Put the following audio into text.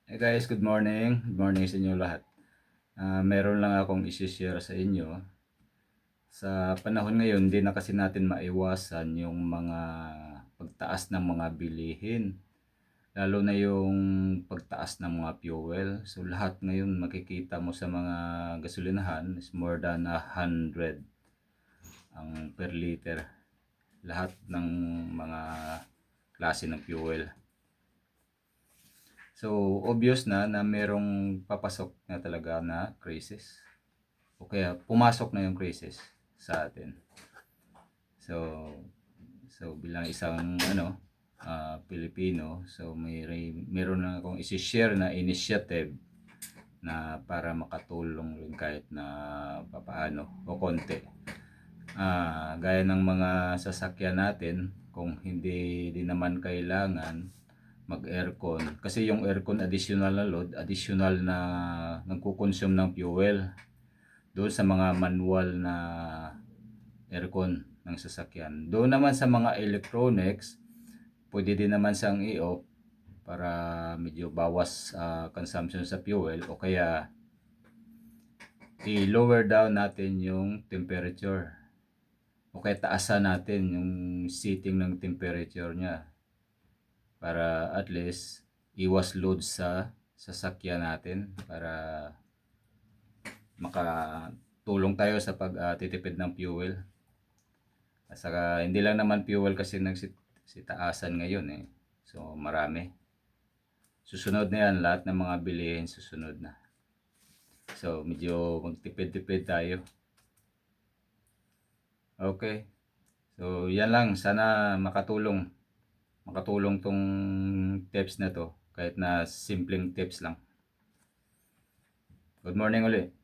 Hey guys, good morning. Good morning sa inyo lahat. Meron lang akong isi-share sa inyo. Sa panahon ngayon, hindi na kasi natin maiwasan yung mga pagtaas ng mga bilihin. Lalo na yung pagtaas ng mga fuel. So lahat ngayon makikita mo sa mga gasolinahan is more than 100 ang per liter. Lahat ng mga klase ng fuel. So, obvious na merong papasok na talaga na crisis. O kaya pumasok na yung crisis sa atin. So, bilang isang Pilipino, so meron na akong i-share na initiative na para makatulong rin kahit na papaano o konti. Gaya ng mga sasakyan natin, kung hindi din naman kailangan mag-aircon, kasi yung aircon additional na load, additional na nagko-consume ng fuel doon sa mga manual na aircon ng sasakyan. Doon naman sa mga electronics, pwede din naman siyang i-off para medyo bawas consumption sa fuel, o kaya i-lower down natin yung temperature, o kaya taasan natin yung setting ng temperature niya para at least iwas load sa sasakyan natin, para makatulong tayo sa pagtitipid ng fuel. At saka hindi lang naman fuel kasi nagsitaasan ngayon eh. So marami. Susunod na yan, lahat ng mga bilihin susunod na. So medyo magtipid-tipid tayo. Okay. So yan lang, sana makatulong tong tips na to, kahit na simpleng tips lang. Good morning ulit.